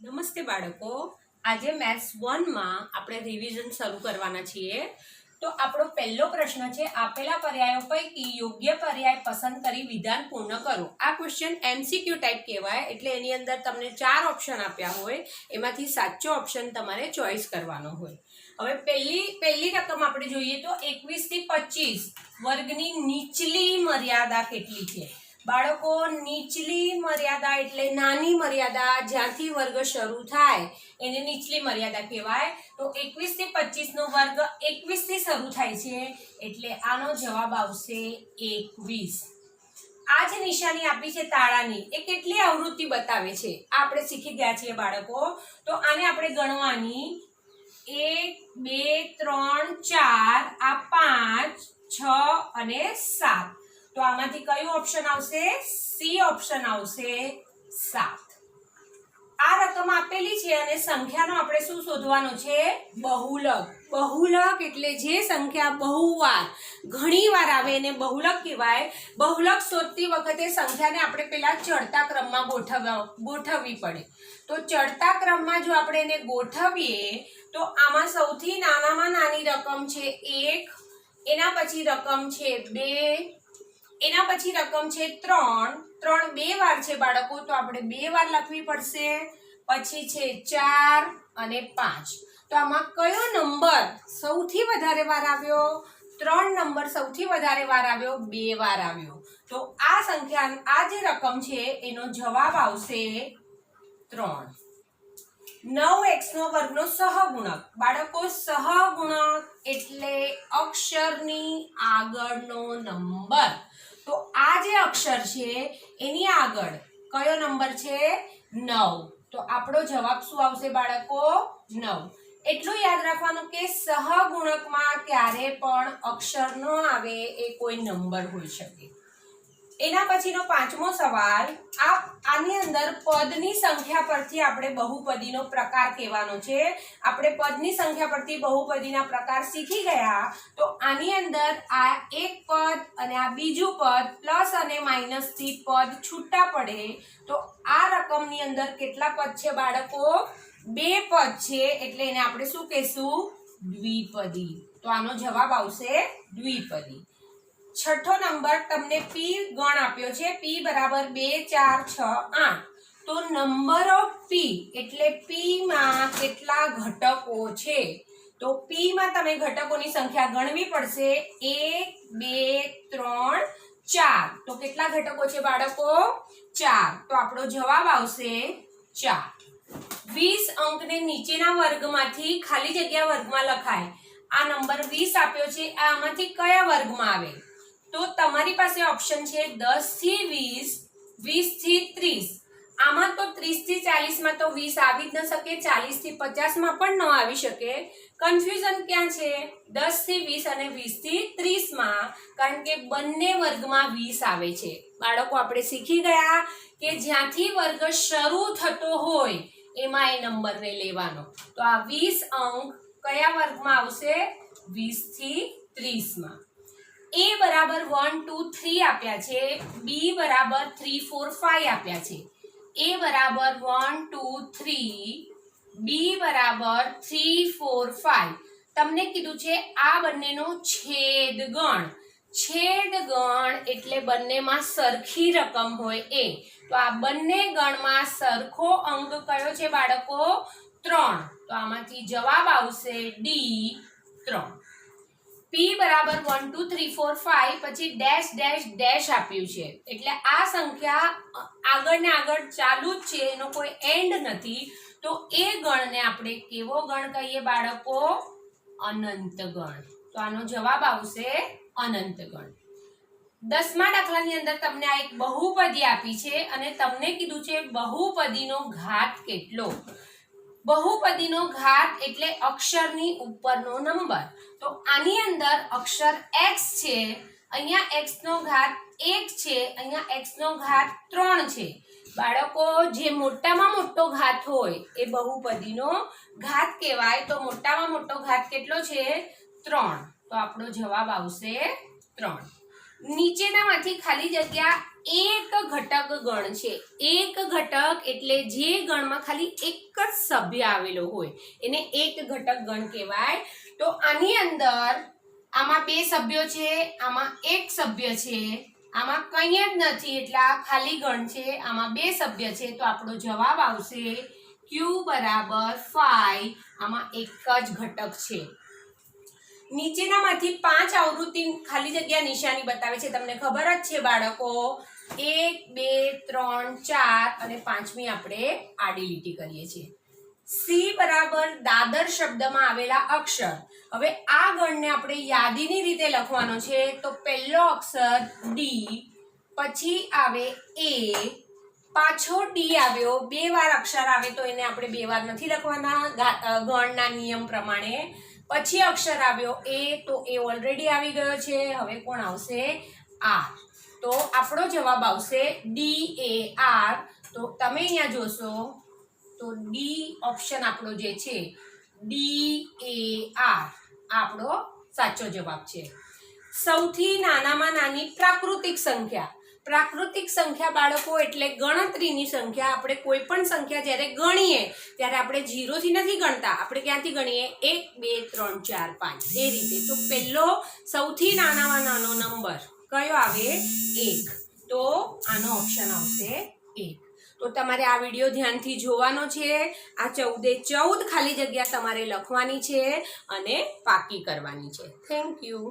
નમસ્તે બાળકો, આજે મેથ્સ 1 માં આપણે રિવિઝન શરૂ કરવાના છીએ. તો આપણો પહેલો પ્રશ્ન છે, આપેલા પર્યાયો પૈકી યોગ્ય પર્યાય પસંદ કરી વિધાન પૂર્ણ કરો. આ ક્વેશ્ચન MCQ ટાઈપ કહેવાય, એટલે એની અંદર તમને 4 ઓપ્શન આપ્યા હોય, એમાંથી સાચો ઓપ્શન તમારે ચોઈસ કરવાનો હોય. હવે પહેલી રકમ આપણે જોઈએ તો 21 થી 25 વર્ગની નીચલી મર્યાદા કેટલી છે? બાળકો, નીચલી મર્યાદા એટલે નાની મર્યાદા, જ્યાંથી વર્ગ શરૂ થાય એને નીચલી મર્યાદા કહેવાય. તો 21 થી 25 નો વર્ગ 21 થી શરૂ થાય છે, એટલે આનો જવાબ આવશે 21. આ જે નિશાની આપી છે તાળાની, એ કેટલી આવૃત્તિ બતાવે છે આ આપણે શીખી ગયા છીએ બાળકો. તો આને આપણે ગણવાની 1 2 3 4, આ 5 6 અને 7. તો આમાંથી કયું ઓપ્શન આવશે? સી ઓપ્શન આવશે, 7. આ રકમ આપેલી છે અને સંખ્યાનો આપણે શું શોધવાનો છે? બહુલક. બહુલક એટલે જે સંખ્યા બહુવાર ઘણી વાર આવે એને બહુલક કહેવાય. બહુલક શોધતી વખતે સંખ્યાને આપણે પેલા ચડતા ક્રમમાં ગોઠવવી પડે. તો ચડતા ક્રમમાં જો આપણે એને ગોઠવીએ તો આમાં સૌથી નાનામાં નાની રકમ છે 1, એના પછી રકમ છે 2, એના પછી રકમ છે 3. 3 બે વાર છે બાળકો, તો આપણે 2 વાર લખવી પડશે. પછી છે 4 અને 5. તો આમાં કયો નંબર સૌથી વધારે વાર આવ્યો? 3 નંબર સૌથી વધારે વાર આવ્યો, 2 વાર આવ્યો. તો આ સંખ્યા, આ જે રકમ છે એનો જવાબ આવશે 3. 9x નો વર્ગનો સહગુણક. બાળકો, સહગુણક એટલે અક્ષરની આગળનો નંબર. તો આ જે અક્ષર છે એની આગળ કયો નંબર છે? 9. તો આપણો જવાબ શું આવશે બાળકો? 9. એટલું યાદ રાખવાનું કે સહગુણકમાં ક્યારે પણ અક્ષર ન આવે, એ કોઈ નંબર હોઈ શકે. એના પછીનો 5મો સવાલ, આની અંદર પદની સંખ્યા પરથી આપણે બહુપદીનો પ્રકાર કહેવાનો છે. આપણે પદની સંખ્યા પરથી બહુપદીના પ્રકાર શીખી ગયા. તો આની અંદર આ એક પદ અને આ બીજું પદ પ્લસ અને માઇનસ થી પદ છૂટા પડે. તો આ રકમની અંદર કેટલા પદ છે બાળકો? 2 પદ છે, એટલે એને આપણે શું કહેશું? દ્વિપદી. તો આનો જવાબ આવશે દ્વિપદી. છઠ્ઠો નંબર તમને પી ગણ આપ્યો છે, પી બરાબર 2 4 6 8. તો નંબર ઓફ પી એટલે પી માં કેટલા ઘટકો છે? તો પી માં તમે ઘટકોની સંખ્યા ગણવી પડશે. 1 2 3 4. તો કેટલા ઘટકો છે બાળકો? 4. તો આપણો જવાબ આવશે 4. 20 અંકને નીચેના વર્ગમાંથી ખાલી જગ્યા વર્ગમાં લખાય. આ નંબર 20 આપ્યો છે, આમાંથી કયા વર્ગમાં આવે? તો તમારી પાસે ઓપ્શન છે 10 થી 20, 20 થી 30. આમાં તો 30 થી 40 માં તો 20 આવી જ ન શકે, 40 થી 50 માં પણ ન આવી શકે. કન્ફ્યુઝન ક્યાં છે? 10 થી 20 અને 20 થી 30 માં, કારણ કે બંને વર્ગમાં 20 આવે છે. બાળકો, આપણે શીખી ગયા કે જ્યાંથી વર્ગ શરૂ થતો હોય એમાં એ નંબરને લેવાનો. તો આ 20 અંક કયા વર્ગમાં આવશે? 20 થી 30 માં. A બરાબર 1 2 3 આપ્યા છે, B બરાબર 3 4 5 આપ્યા છે. A બરાબર 1 2 3, B બરાબર 3 4 5. તમને કીધું છે આ બંનેનો છેદગણ. છેદગણ એટલે બંનેમાં સરખી રકમ હોય એ. તો આ બંને ગણમાં સરખો અંક કયો છે બાળકો? 3. તો આમાંથી જવાબ આવશે ડી, 3. P બરાબર 1 2 3 4 5 પછી ડેશ ડેશ ડેશ આપ્યું છે, એટલે આ સંખ્યા આગળ ને આગળ ચાલુ જ છે, એનો કોઈ એન્ડ નથી. તો એ ગણને આપણે કેવો ગણ કહીએ બાળકો? અનંત ગણ. તો આનો જવાબ આવશે અનંત ગણ. 10મા દાખલાની અંદર તમને આ એક બહુપદી આપી છે અને તમને કીધું છે બહુપદીનો ઘાત કેટલો? બહુપદીનો ઘાત એટલે અક્ષરની ઉપરનો નંબર. તો આની અંદર અક્ષર x છે, અહીંયા x નો ઘાત 1 છે, અહીંયા x નો ઘાત 3 છે. બાળકો, જે મોટામાં મોટો ઘાત હોય એ બહુપદીનો ઘાત કહેવાય. તો મોટામાં મોટો ઘાત કેટલો છે? 3. તો આપણો જવાબ આવશે 3. નીચેનામાંથી ખાલી જગ્યા એક ઘટક ગણ છે. એક ઘટક એટલે જે ગણમાં ખાલી એક જ સભ્ય આવેલો હોય એને એક ઘટક ગણ કહેવાય. તો આની અંદર આમાં બે સભ્યો છે, આમાં એક સભ્ય છે, આમાં કંઈ જ નથી એટલે આ ખાલી ગણ છે, આમાં બે સભ્ય છે. તો આપણો જવાબ આવશે Q બરાબર 5. આમાં એક જ ઘટક છે. નીચેનામાંથી 5 આવૃત્તિ ખાલી જગ્યા નિશાની બતાવે છે. તમને ખબર જ છે બાળકો, 1 2 3 4 અને 5મી આપણે આડી લીટી કરીએ છીએ. સી બરાબર દાદર શબ્દમાં આવેલા અક્ષર. હવે આ ગણને આપણે યાદીની રીતે લખવાનો છે. તો પહેલો અક્ષર ડી, પછી આવે એ, પાછો ડી આવ્યો. બે વાર અક્ષર આવે તો એને આપણે બે વાર નથી લખવાના ગણના નિયમ પ્રમાણે. પછી અક્ષર આવ્યો એ, તો એ ઓલરેડી આવી ગયો છે. હવે કોણ આવશે? આર. તો આપણો જવાબ આવશે DAR. તો તમે અહીંયા જોશો તો ડી ઓપ્શન આપણો જે છે DAR આપણો સાચો જવાબ છે. સૌથી નાનામાં નાની પ્રાકૃતિક સંખ્યા. પ્રાકૃતિક સંખ્યા બાળકો એટલે ગણતરીની સંખ્યા. આપણે કોઈ પણ સંખ્યા જ્યારે ગણીએ ત્યારે આપણે 0 થી નથી ગણતા. આપણે ક્યાંથી ગણીએ? 1 2 3 4 5 એ રીતે. તો પહેલો સૌથી નાનામાં નાનો નંબર કયો આવે? 1. તો આનો ઓપ્શન આવશે 1. તો તમારે આ વિડીયો ધ્યાનથી જોવાનો છે. આ 14 ખાલી જગ્યા તમારે લખવાની છે અને પાકી કરવાની છે. Thank you.